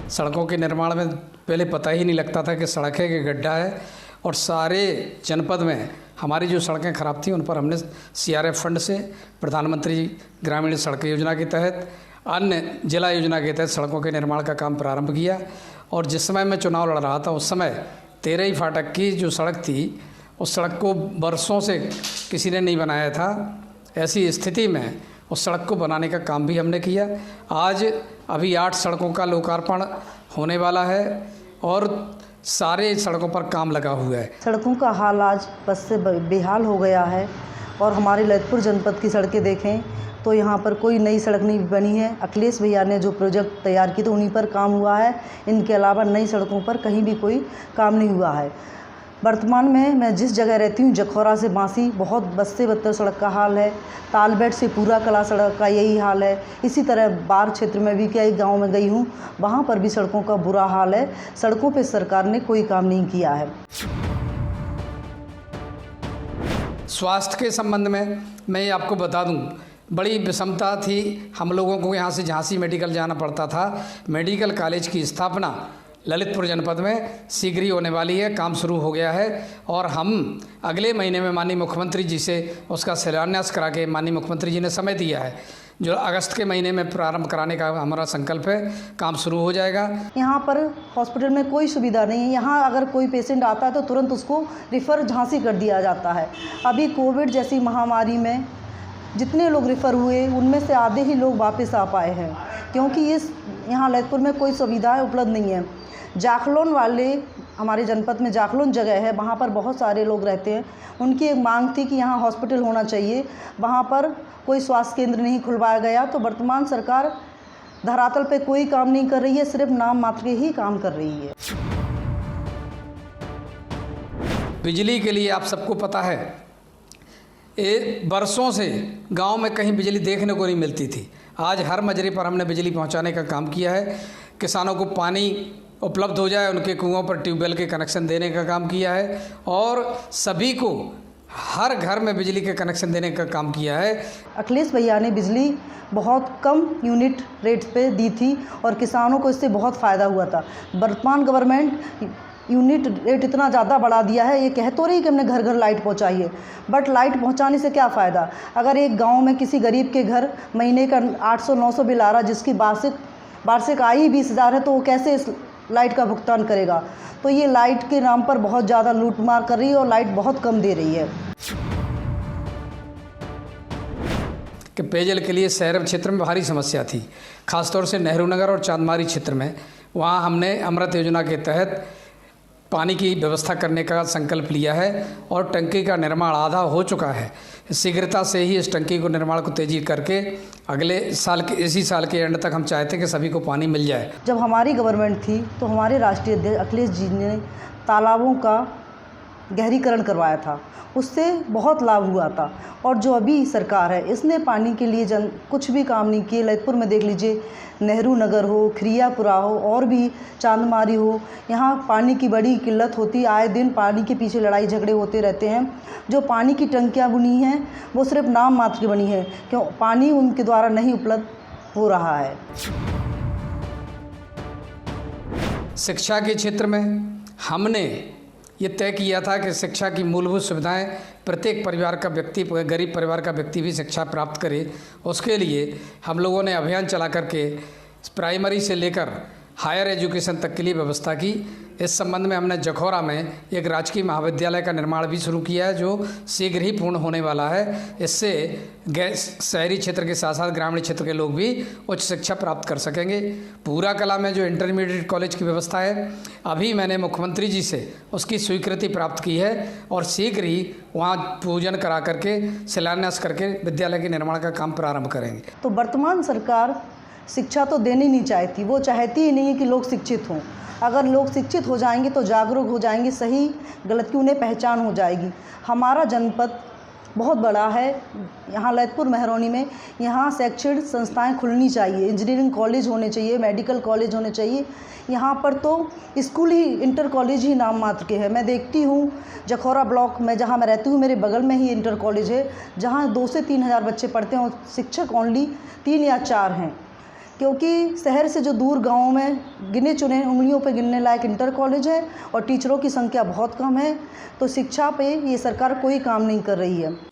सड़कों के निर्माण में पहले पता ही नहीं लगता था कि सड़क है कि गड्ढा है, और सारे जनपद में हमारी जो सड़कें ख़राब थी उन पर हमने CRF फंड से प्रधानमंत्री ग्रामीण सड़क योजना के तहत, अन्य जिला योजना के तहत सड़कों के निर्माण का काम प्रारंभ किया। और जिस समय मैं चुनाव लड़ रहा था उस समय 13 ही फाटक की जो सड़क थी उस सड़क को बरसों से किसी ने नहीं बनाया था। ऐसी स्थिति में उस सड़क को बनाने का काम भी हमने किया। आज अभी 8 सड़कों का लोकार्पण होने वाला है और सारे सड़कों पर काम लगा हुआ है। सड़कों का हाल आज बस से बेहाल हो गया है और हमारे ललितपुर जनपद की सड़कें देखें तो यहाँ पर कोई नई सड़क नहीं बनी है। अखिलेश भैया ने जो प्रोजेक्ट तैयार किए तो उन्हीं पर काम हुआ है, इनके अलावा नई सड़कों पर कहीं भी कोई काम नहीं हुआ है। वर्तमान में मैं जिस जगह रहती हूँ जखौरा से बांसी बहुत बद से बदतर सड़क का हाल है। तालबेट से पूरा कला सड़क का यही हाल है। इसी तरह बार क्षेत्र में भी कई गांव में गई हूँ, वहाँ पर भी सड़कों का बुरा हाल है। सड़कों पे सरकार ने कोई काम नहीं किया है। स्वास्थ्य के संबंध में मैं आपको बता दूं, बड़ी विषमता थी हम लोगों को। यहाँ से झांसी मेडिकल जाना पड़ता था। मेडिकल कॉलेज की स्थापना ललितपुर जनपद में शीघ्र ही होने वाली है, काम शुरू हो गया है और हम अगले महीने में माननीय मुख्यमंत्री जी से उसका शिलान्यास करा के माननीय मुख्यमंत्री जी ने समय दिया है, जो अगस्त के महीने में प्रारंभ कराने का हमारा संकल्प है। काम शुरू हो जाएगा। यहाँ पर हॉस्पिटल में कोई सुविधा नहीं है। यहाँ अगर कोई पेशेंट आता है तो तुरंत उसको रिफ़र झांसी कर दिया जाता है। अभी कोविड जैसी महामारी में जितने लोग रेफ़र हुए उनमें से आधे ही लोग वापस आ पाए हैं, क्योंकि यहाँ ललितपुर में कोई सुविधाएँ उपलब्ध नहीं है। जाखलोन वाले हमारे जनपद में जाखलोन जगह है, वहाँ पर बहुत सारे लोग रहते हैं। उनकी एक मांग थी कि यहाँ हॉस्पिटल होना चाहिए, वहाँ पर कोई स्वास्थ्य केंद्र नहीं खुलवाया गया। तो वर्तमान सरकार धरातल पे कोई काम नहीं कर रही है, सिर्फ नाम मात्र के ही काम कर रही है। बिजली के लिए आप सबको पता है बरसों से गांव में कहीं बिजली देखने को नहीं मिलती थी। आज हर मजरे पर हमने बिजली पहुंचाने का काम किया है। किसानों को पानी उपलब्ध हो जाए, उनके कुओं पर ट्यूबवेल के कनेक्शन देने का काम किया है और सभी को हर घर में बिजली के कनेक्शन देने का काम किया है। अखिलेश भैया ने बिजली बहुत कम यूनिट रेट पे दी थी और किसानों को इससे बहुत फ़ायदा हुआ था। वर्तमान गवर्नमेंट यूनिट रेट इतना ज़्यादा बढ़ा दिया है, ये कह तो रही कि हमने घर घर लाइट पहुंचाई है, बट लाइट पहुंचाने से क्या फ़ायदा। अगर एक गांव में किसी गरीब के घर महीने का 800-900 बिल आ रहा, जिसकी वार्षिक आय ही 20,000 है, तो वो कैसे इस लाइट का भुगतान करेगा। तो ये लाइट के नाम पर बहुत ज़्यादा लूटमार कर रही है और लाइट बहुत कम दे रही है। कि पेयजल के लिए शहर क्षेत्र में भारी समस्या थी, खासतौर से नेहरू नगर और चांदमारी क्षेत्र में। वहाँ हमने अमृत योजना के तहत पानी की व्यवस्था करने का संकल्प लिया है और टंकी का निर्माण आधा हो चुका है। शीघ्रता से ही इस टंकी को निर्माण को तेजी करके अगले साल के इसी साल के एंड तक हम चाहते हैं कि सभी को पानी मिल जाए। जब हमारी गवर्नमेंट थी तो हमारे राष्ट्रीय अध्यक्ष अखिलेश जी ने तालाबों का गहरीकरण करवाया था, उससे बहुत लाभ हुआ था। और जो अभी सरकार है इसने पानी के लिए कुछ भी काम नहीं किए। ललितपुर में देख लीजिए, नेहरू नगर हो, खिरियापुरा हो और भी चांदमारी हो, यहाँ पानी की बड़ी किल्लत होती। आए दिन पानी के पीछे लड़ाई झगड़े होते रहते हैं। जो पानी की टंकियाँ बनी हैं वो सिर्फ नाम मात्र की बनी है, क्यों पानी उनके द्वारा नहीं उपलब्ध हो रहा है। शिक्षा के क्षेत्र में हमने ये तय किया था कि शिक्षा की मूलभूत सुविधाएं प्रत्येक परिवार का व्यक्ति, गरीब परिवार का व्यक्ति भी शिक्षा प्राप्त करे। उसके लिए हम लोगों ने अभियान चला करके प्राइमरी से लेकर हायर एजुकेशन तक के लिए व्यवस्था की। इस संबंध में हमने जखौरा में एक राजकीय महाविद्यालय का निर्माण भी शुरू किया है, जो शीघ्र ही पूर्ण होने वाला है। इससे शहरी क्षेत्र के साथ साथ ग्रामीण क्षेत्र के लोग भी उच्च शिक्षा प्राप्त कर सकेंगे। पूरा कला में जो इंटरमीडिएट कॉलेज की व्यवस्था है, अभी मैंने मुख्यमंत्री जी से उसकी स्वीकृति प्राप्त की है और शीघ्र ही वहाँ पूजन करा करके शिलान्यास करके विद्यालय के निर्माण का काम प्रारंभ करेंगे। तो वर्तमान सरकार शिक्षा तो देनी नहीं चाहती, वो चाहती ही नहीं है कि लोग शिक्षित हों। अगर लोग शिक्षित हो जाएंगे तो जागरूक हो जाएंगे, सही गलत की उन्हें पहचान हो जाएगी। हमारा जनपद बहुत बड़ा है, यहाँ ललितपुर महरौनी में यहाँ शैक्षणिक संस्थाएं खुलनी चाहिए, इंजीनियरिंग कॉलेज होने चाहिए, मेडिकल कॉलेज होने चाहिए। यहाँ पर तो स्कूल ही, इंटर कॉलेज ही नाम मात्र के हैं। मैं देखती हूँ जखौरा ब्लॉक में जहाँ मैं रहती हूँ, मेरे बगल में ही इंटर कॉलेज है, जहाँ 2 से 3 हज़ार बच्चे पढ़ते हैं और शिक्षक ओनली 3 या 4 हैं। क्योंकि शहर से जो दूर गाँव में गिने चुने उंगलियों पर गिनने लायक इंटर कॉलेज है और टीचरों की संख्या बहुत कम है, तो शिक्षा पे ये सरकार कोई काम नहीं कर रही है।